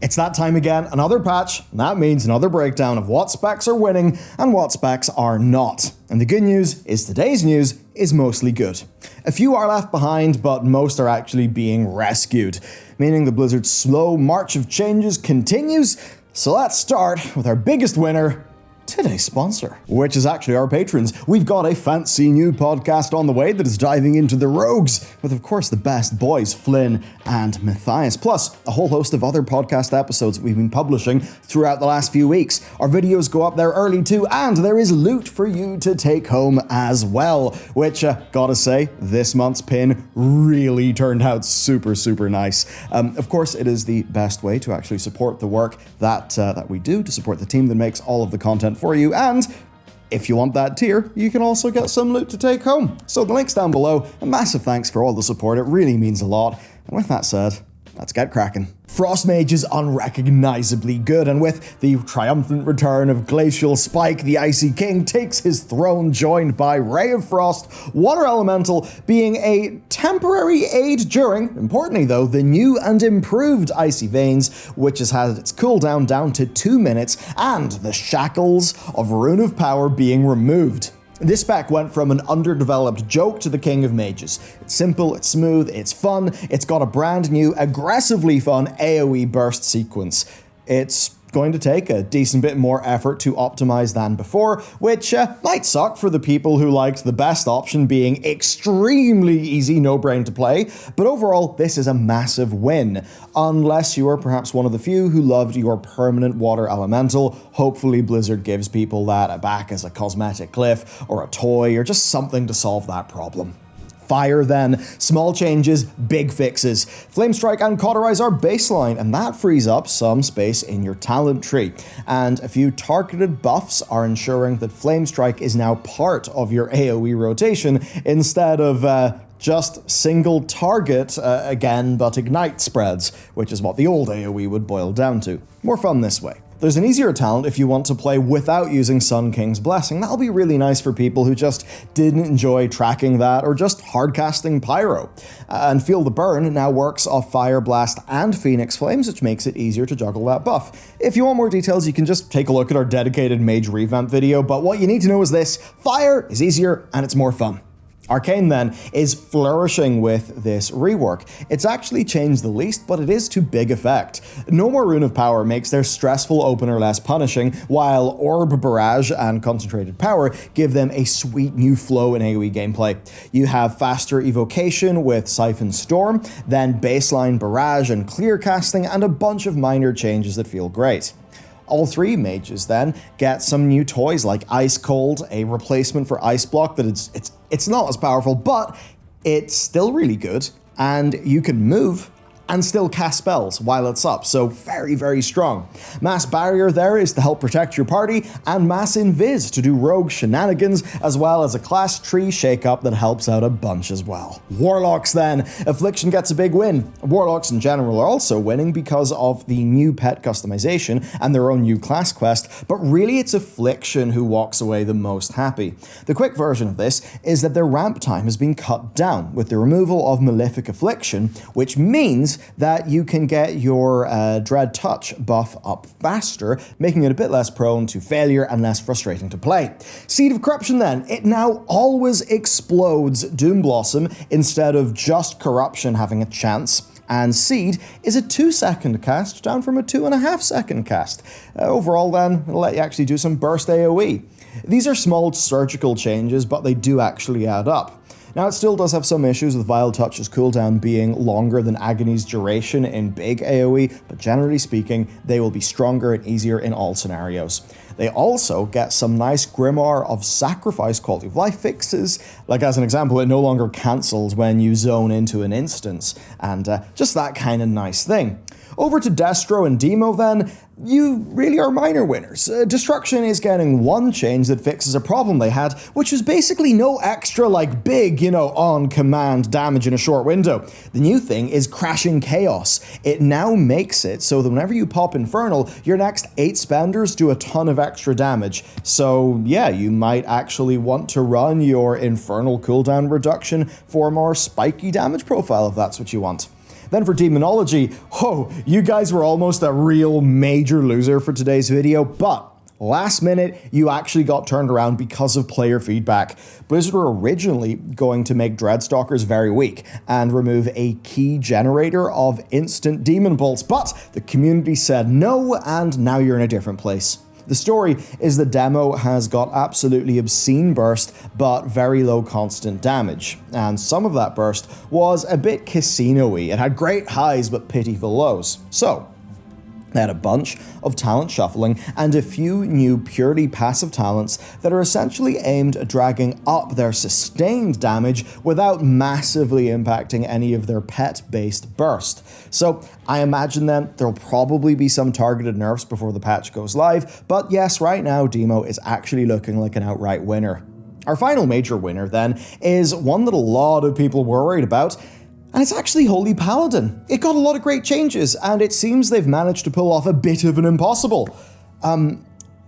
It's that time again, another patch, and that means another breakdown of what specs are winning and what specs are not. And the good news is today's news is mostly good. A few are left behind, but most are actually being rescued, meaning the Blizzard's slow march of changes continues. So let's start with our biggest winner, today's sponsor, which is actually our patrons. We've got a fancy new podcast on the way that is diving into the rogues, with of course the best boys, Flynn and Matthias, plus a whole host of other podcast episodes we've been publishing throughout the last few weeks. Our videos go up there early too, and there is loot for you to take home as well, which, gotta say, this month's pin really turned out super nice. Of course, it is the best way to actually support the work that we do, to support the team that makes all of the content for you, and if you want that tier, you can also get some loot to take home. So the link's down below. A massive thanks for all the support, it really means a lot. And with that said, let's get cracking. Frost Mage is unrecognizably good, and with the triumphant return of Glacial Spike, the Icy King takes his throne, joined by Ray of Frost, Water Elemental being a temporary aid during, importantly though, the new and improved Icy Veins, which has had its cooldown down to 2 minutes, and the Shackles of Rune of Power being removed. This spec went from an underdeveloped joke to the king of mages. It's simple, it's smooth, it's fun, it's got a brand new, aggressively fun AoE burst sequence. It's going to take a decent bit more effort to optimize than before, which might suck for the people who liked the best option being extremely easy, no brain to play, but overall this is a massive win. Unless you are perhaps one of the few who loved your permanent water elemental, hopefully Blizzard gives people that back as a cosmetic cliff or a toy or just something to solve that problem. Fire then. Small changes, big fixes. Flamestrike and Cauterize are baseline, and that frees up some space in your talent tree. And a few targeted buffs are ensuring that Flamestrike is now part of your AoE rotation instead of just single target again, but ignite spreads, which is what the old AoE would boil down to. More fun this way. There's an easier talent if you want to play without using Sun King's Blessing. That'll be really nice for people who just didn't enjoy tracking that or just hardcasting Pyro. And Feel the Burn now works off Fire Blast and Phoenix Flames, which makes it easier to juggle that buff. If you want more details, you can just take a look at our dedicated Mage revamp video, but what you need to know is this: Fire is easier and it's more fun. Arcane then is flourishing with this rework. It's actually changed the least, but it is to big effect. No More Rune of Power makes their stressful opener less punishing, while Orb Barrage and Concentrated Power give them a sweet new flow in AoE gameplay. You have faster evocation with Siphon Storm, then baseline Barrage and Clear Casting, and a bunch of minor changes that feel great. All three mages then get some new toys like Ice Cold, a replacement for Ice Block that it's not as powerful, but it's still really good, and you can move and still cast spells while it's up, so very strong. Mass Barrier there is to help protect your party, and Mass Invis to do rogue shenanigans, as well as a class tree shakeup that helps out a bunch as well. Warlocks then. Affliction gets a big win. Warlocks in general are also winning because of the new pet customization and their own new class quest, but really it's Affliction who walks away the most happy. The quick version of this is that their ramp time has been cut down with the removal of Malefic Affliction, which means that you can get your Dread Touch buff up faster, making it a bit less prone to failure and less frustrating to play. Seed of Corruption then. It now always explodes Doom Blossom instead of just Corruption having a chance. And Seed is a 2-second cast down from a 2.5-second cast. Overall then, it'll let you actually do some burst AoE. These are small surgical changes, but they do actually add up. Now, it still does have some issues with Vile Touch's cooldown being longer than Agony's duration in big AoE, but generally speaking, they will be stronger and easier in all scenarios. They also get some nice Grimoire of Sacrifice quality of life fixes, like as an example, it no longer cancels when you zone into an instance, and just that kind of nice thing. Over to Destro and Demo then. You really are minor winners. Destruction is getting one change that fixes a problem they had, which was basically no extra big, on-command damage in a short window. The new thing is Crashing Chaos. It now makes it so that whenever you pop Infernal, your next 8 spenders do a ton of extra damage. So yeah, you might actually want to run your Infernal cooldown reduction for a more spiky damage profile if that's what you want. Then for Demonology, whoa, you guys were almost a real major loser for today's video, but last minute, you actually got turned around because of player feedback. Blizzard were originally going to make Dreadstalkers very weak and remove a key generator of instant demon bolts, but the community said no, and now you're in a different place. The story is the demo has got absolutely obscene burst, but very low constant damage. And some of that burst was a bit casino-y. It had great highs, but pitiful lows. So, they had a bunch of talent shuffling and a few new purely passive talents that are essentially aimed at dragging up their sustained damage without massively impacting any of their pet-based burst. So I imagine then there'll probably be some targeted nerfs before the patch goes live, but yes, right now Demo is actually looking like an outright winner. Our final major winner then is one that a lot of people were worried about, and it's actually Holy Paladin. It got a lot of great changes, and it seems they've managed to pull off a bit of an impossible.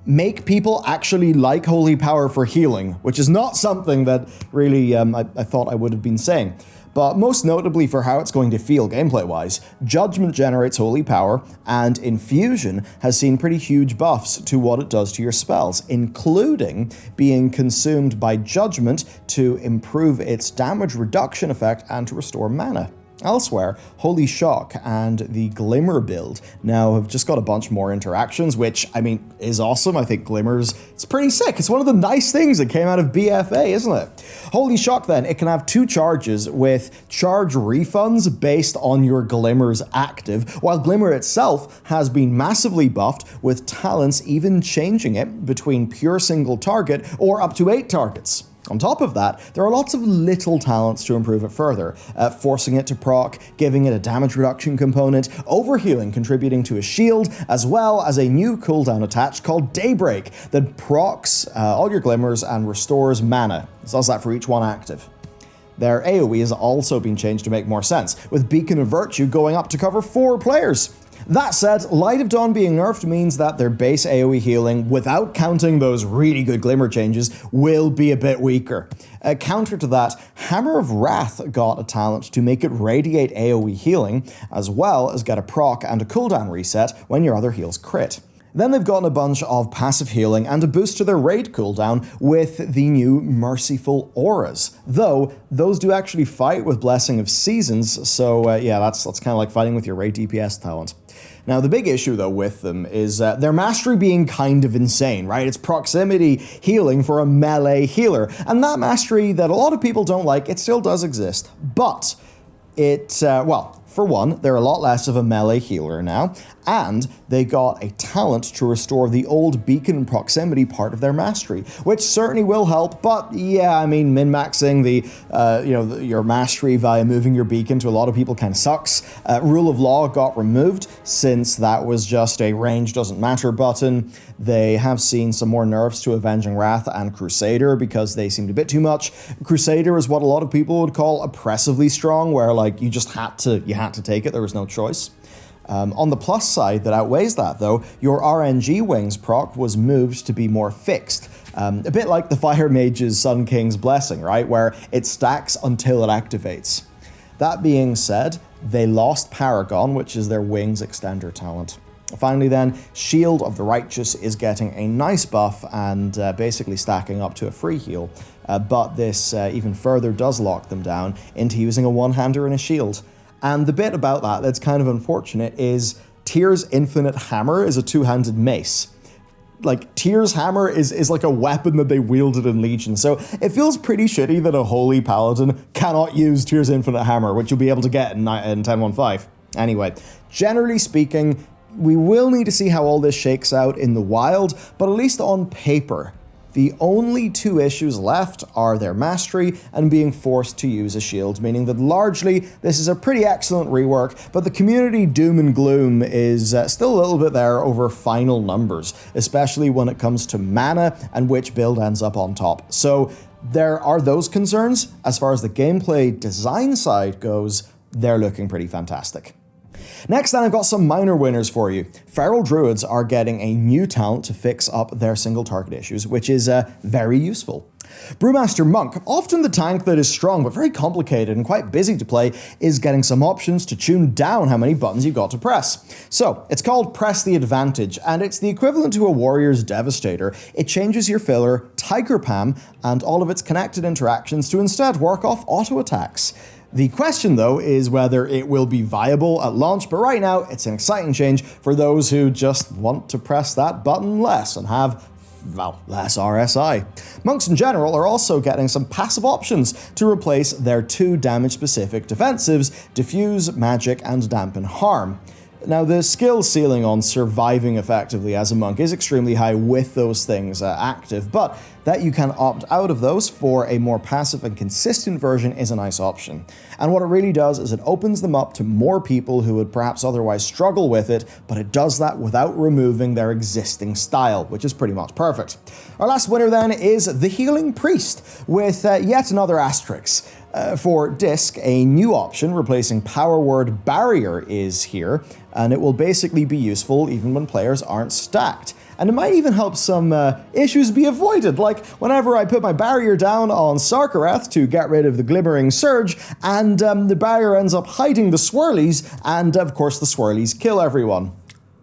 Make people actually like Holy Power for healing, which is not something that really I thought I would have been saying. But most notably for how it's going to feel gameplay-wise, Judgment generates Holy Power, and Infusion has seen pretty huge buffs to what it does to your spells, including being consumed by Judgment to improve its damage reduction effect and to restore mana. Elsewhere, Holy Shock and the Glimmer build now have just got a bunch more interactions, which, I mean, is awesome. I think Glimmer's, it's pretty sick. It's one of the nice things that came out of BFA, isn't it? Holy Shock, then, it can have 2 charges with charge refunds based on your Glimmer's active, while Glimmer itself has been massively buffed with talents even changing it between pure single target or up to 8 targets. On top of that, there are lots of little talents to improve it further, forcing it to proc, giving it a damage reduction component, overhealing contributing to a shield, as well as a new cooldown attached called Daybreak that procs all your glimmers and restores mana. It does that for each one active. Their AoE has also been changed to make more sense, with Beacon of Virtue going up to cover 4 players. That said, Light of Dawn being nerfed means that their base AoE healing, without counting those really good Glimmer changes, will be a bit weaker. A counter to that, Hammer of Wrath got a talent to make it radiate AoE healing, as well as get a proc and a cooldown reset when your other heals crit. Then they've gotten a bunch of passive healing and a boost to their raid cooldown with the new Merciful Auras. Though, those do actually fight with Blessing of Seasons, so yeah, that's kind of like fighting with your raid DPS talent. Now, the big issue, though, with them is their mastery being kind of insane, right? It's proximity healing for a melee healer, and that mastery that a lot of people don't like, it still does exist. But it, well, for one, they're a lot less of a melee healer now, and they got a talent to restore the old beacon proximity part of their mastery, which certainly will help, but yeah, I mean, min-maxing your mastery via moving your beacon to a lot of people kind of sucks. Rule of Law got removed since that was just a range doesn't matter button. They have seen some more nerfs to Avenging Wrath and Crusader because they seemed a bit too much. Crusader is what a lot of people would call oppressively strong, where like you just had to take it, there was no choice. On the plus side that outweighs that, though, your RNG Wings proc was moved to be more fixed. A bit like the Fire Mage's Sun King's Blessing, right? Where it stacks until it activates. That being said, they lost Paragon, which is their Wings extender talent. Finally then, Shield of the Righteous is getting a nice buff and basically stacking up to a free heal, but this even further does lock them down into using a one-hander and a shield. And the bit about that that's kind of unfortunate is Tyr's Infinite Hammer is a two-handed mace. Like, Tyr's Hammer is like a weapon that they wielded in Legion, so it feels pretty shitty that a Holy Paladin cannot use Tyr's Infinite Hammer, which you'll be able to get in 10.1.5. Anyway, generally speaking, we will need to see how all this shakes out in the wild, but at least on paper, the only 2 issues left are their mastery and being forced to use a shield, meaning that largely this is a pretty excellent rework, but the community doom and gloom is still a little bit there over final numbers, especially when it comes to mana and which build ends up on top. So there are those concerns. As far as the gameplay design side goes, they're looking pretty fantastic. Next then, I've got some minor winners for you. Feral Druids are getting a new talent to fix up their single target issues, which is very useful. Brewmaster Monk, often the tank that is strong but very complicated and quite busy to play, is getting some options to tune down how many buttons you've got to press. So, it's called Press the Advantage, and it's the equivalent to a Warrior's Devastator. It changes your filler, Tiger Pam, and all of its connected interactions to instead work off auto attacks. The question, though, is whether it will be viable at launch, but right now it's an exciting change for those who just want to press that button less and have, well, less RSI. Monks in general are also getting some passive options to replace their 2 damage-specific defensives, Diffuse, Magic, and Dampen Harm. Now, the skill ceiling on surviving effectively as a monk is extremely high with those things active, but that you can opt out of those for a more passive and consistent version is a nice option. And what it really does is it opens them up to more people who would perhaps otherwise struggle with it, but it does that without removing their existing style, which is pretty much perfect. Our last winner then is the Healing Priest, with yet another asterisk. For Disc, a new option replacing Power Word Barrier is here, and it will basically be useful even when players aren't stacked. And it might even help some issues be avoided, like whenever I put my barrier down on Sarkareth to get rid of the Glimmering Surge, and the barrier ends up hiding the swirlies, and of course the swirlies kill everyone.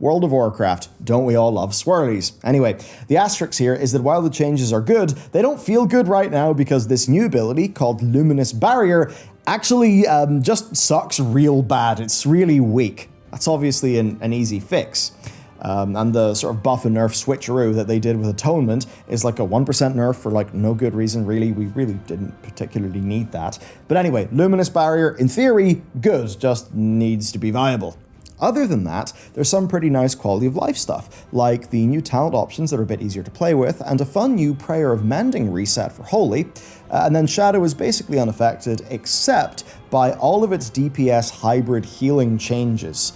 World of Warcraft, don't we all love swirlies? Anyway, the asterisk here is that while the changes are good, they don't feel good right now because this new ability, called Luminous Barrier, actually just sucks real bad. It's really weak. That's obviously an easy fix. And the sort of buff and nerf switcheroo that they did with Atonement is like a 1% nerf for like no good reason, really. We really didn't particularly need that. But anyway, Luminous Barrier, in theory, good, just needs to be viable. Other than that, there's some pretty nice quality of life stuff, like the new talent options that are a bit easier to play with, and a fun new Prayer of Mending reset for Holy, and then Shadow is basically unaffected, except by all of its DPS hybrid healing changes.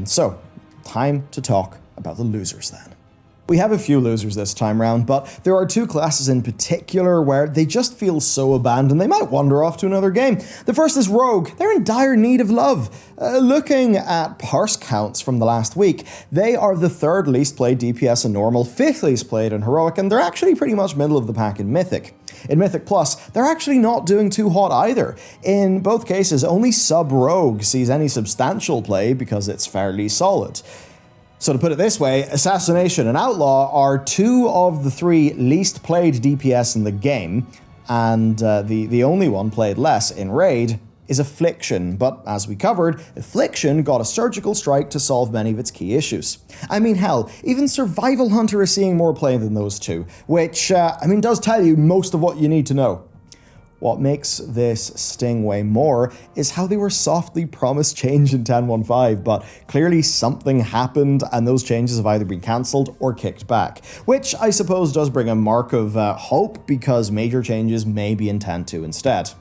So, time to talk about the losers then. We have a few losers this time round, but there are 2 classes in particular where they just feel so abandoned they might wander off to another game. The first is Rogue. They're in dire need of love. Looking at parse counts from the last week, they are the 3rd least played DPS in normal, 5th least played in heroic, and they're actually pretty much middle of the pack in mythic. In Mythic Plus, they're actually not doing too hot either. In both cases, only sub-Rogue sees any substantial play because it's fairly solid. So to put it this way, Assassination and Outlaw are 2 of the 3 least played DPS in the game, and the only one played less in Raid is Affliction, but as we covered, Affliction got a surgical strike to solve many of its key issues. I mean, hell, even Survival Hunter is seeing more play than those 2, which, does tell you most of what you need to know. What makes this sting way more is how they were softly promised change in 10.1.5, but clearly something happened and those changes have either been cancelled or kicked back, which I suppose does bring a mark of hope because major changes may be in 10.2 instead.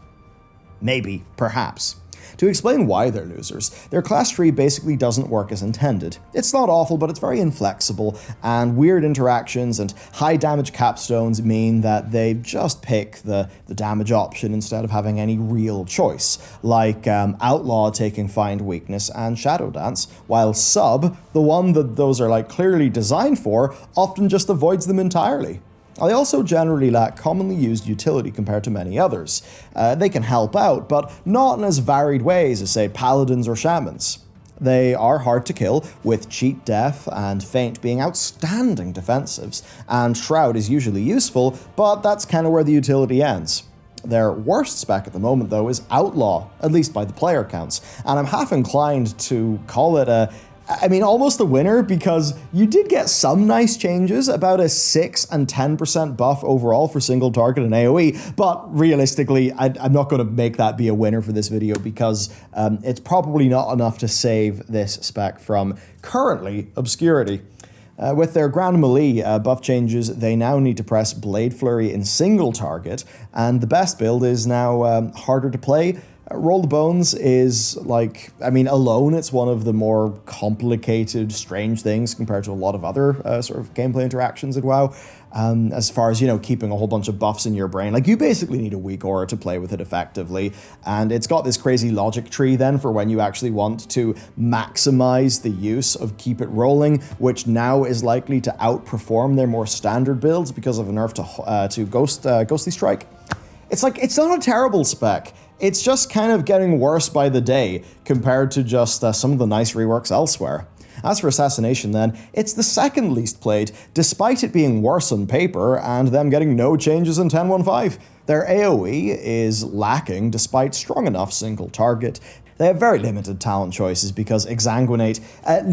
Maybe, perhaps. To explain why they're losers, their class tree basically doesn't work as intended. It's not awful, but it's very inflexible, and weird interactions and high damage capstones mean that they just pick the damage option instead of having any real choice, like Outlaw taking Find Weakness and Shadow Dance, while Sub, the one that those are like clearly designed for, often just avoids them entirely. They also generally lack commonly used utility compared to many others. They can help out, but not in as varied ways as, say, Paladins or Shamans. They are hard to kill, with Cheat Death and Feint being outstanding defensives, and Shroud is usually useful, but that's kind of where the utility ends. Their worst spec at the moment, though, is Outlaw, at least by the player counts, and I'm half inclined to call it almost a winner, because you did get some nice changes, about a 6 and 10% buff overall for single target and AoE, but realistically, I'm not going to make that be a winner for this video because it's probably not enough to save this spec from currently obscurity. With their Grand Melee buff changes, they now need to press Blade Flurry in single target, and the best build is now harder to play, Roll the Bones is like, I mean, alone it's one of the more complicated, strange things compared to a lot of other sort of gameplay interactions in WoW. As far as, you know, keeping a whole bunch of buffs in your brain, like you basically need a weak aura to play with it effectively. And it's got this crazy logic tree then for when you actually want to maximize the use of Keep It Rolling, which now is likely to outperform their more standard builds because of a nerf to Ghostly Strike. It's like, it's not a terrible spec. It's just kind of getting worse by the day compared to just some of the nice reworks elsewhere. As for Assassination then, it's the second least played, despite it being worse on paper and them getting no changes in 10.1.5. Their AoE is lacking despite strong enough single target. They have very limited talent choices because Exsanguinate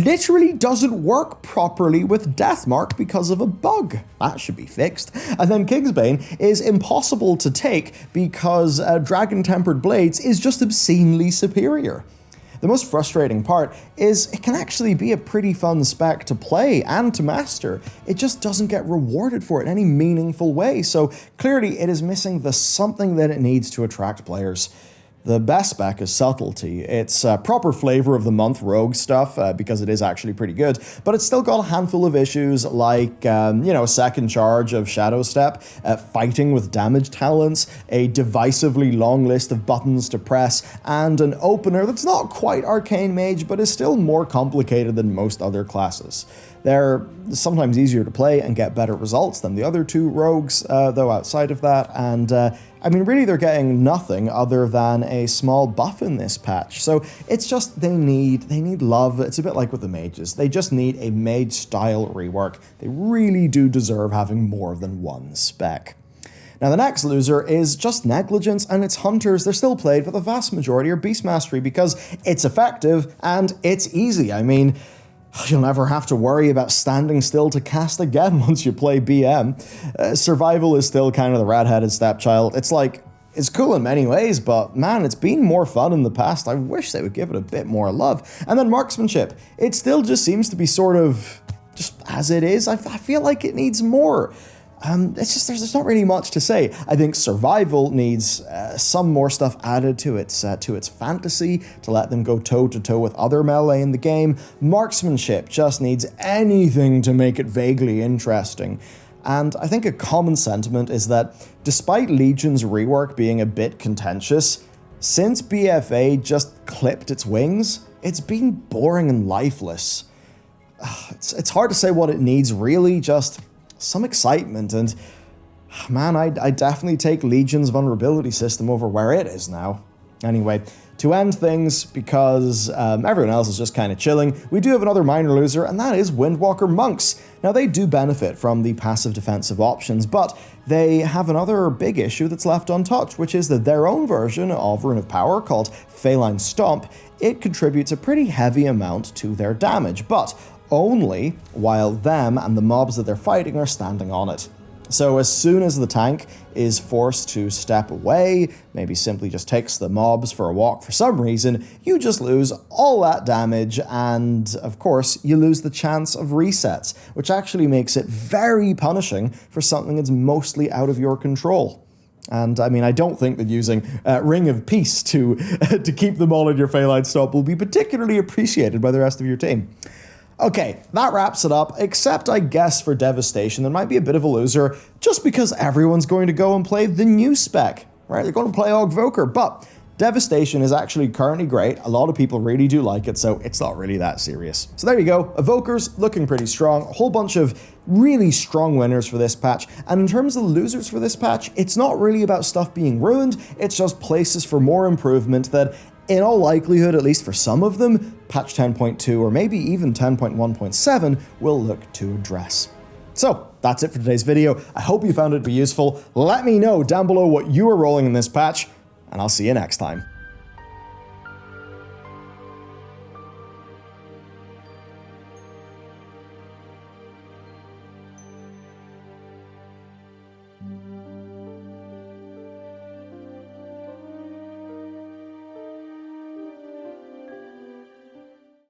literally doesn't work properly with Deathmark because of a bug. That should be fixed. And then Kingsbane is impossible to take because Dragon Tempered Blades is just obscenely superior. The most frustrating part is it can actually be a pretty fun spec to play and to master. It just doesn't get rewarded for it in any meaningful way, so clearly it is missing the something that it needs to attract players. The best spec is Subtlety. It's proper flavor of the month rogue stuff because it is actually pretty good, but it's still got a handful of issues like, you know, second charge of Shadow Step, fighting with damage talents, a divisively long list of buttons to press, and an opener that's not quite Arcane Mage, but is still more complicated than most other classes. They're sometimes easier to play and get better results than the other two rogues, though outside of that, and I mean, really they're getting nothing other than a small buff in this patch. So it's just, they need love. It's a bit like with the mages. They just need a mage-style rework. They really do deserve having more than one spec. Now the next loser is just negligence, and it's Hunters. They're still played, but the vast majority are Beast Mastery because it's effective and it's easy. I mean, you'll never have to worry about standing still to cast again once you play BM. Survival is still kind of the red-headed stepchild. It's like, it's cool in many ways, but man, it's been more fun in the past. I wish they would give it a bit more love. And then Marksmanship. It still just seems to be sort of just as it is. I feel like it needs more. It's just, there's not really much to say. I think Survival needs some more stuff added to its fantasy to let them go toe-to-toe with other melee in the game. Marksmanship just needs anything to make it vaguely interesting. And I think a common sentiment is that despite Legion's rework being a bit contentious, since BFA just clipped its wings, it's been boring and lifeless. It's hard to say what it needs, really, just some excitement, and man, I definitely take Legion's vulnerability system over where it is now. Anyway, to end things, because everyone else is just kind of chilling, we do have another minor loser, and that is Windwalker Monks. Now, they do benefit from the passive defensive options, but they have another big issue that's left untouched, which is that their own version of Rune of Power, called Feline Stomp, it contributes a pretty heavy amount to their damage, but only while them and the mobs that they're fighting are standing on it. So as soon as the tank is forced to step away, maybe simply just takes the mobs for a walk for some reason, you just lose all that damage, and of course you lose the chance of resets, which actually makes it very punishing for something that's mostly out of your control. And I mean, I don't think that using Ring of Peace to keep them all in your Feline Stomp will be particularly appreciated by the rest of your team. Okay, that wraps it up, except I guess for Devastation, there might be a bit of a loser, just because everyone's going to go and play the new spec, right? They're going to play Ogvoker, but Devastation is actually currently great. A lot of people really do like it, so it's not really that serious. So there you go, Evokers looking pretty strong, a whole bunch of really strong winners for this patch, and in terms of the losers for this patch, it's not really about stuff being ruined, it's just places for more improvement that, in all likelihood, at least for some of them, patch 10.2 or maybe even 10.1.7 will look to address. So that's it for today's video. I hope you found it to be useful. Let me know down below what you are rolling in this patch, and I'll see you next time.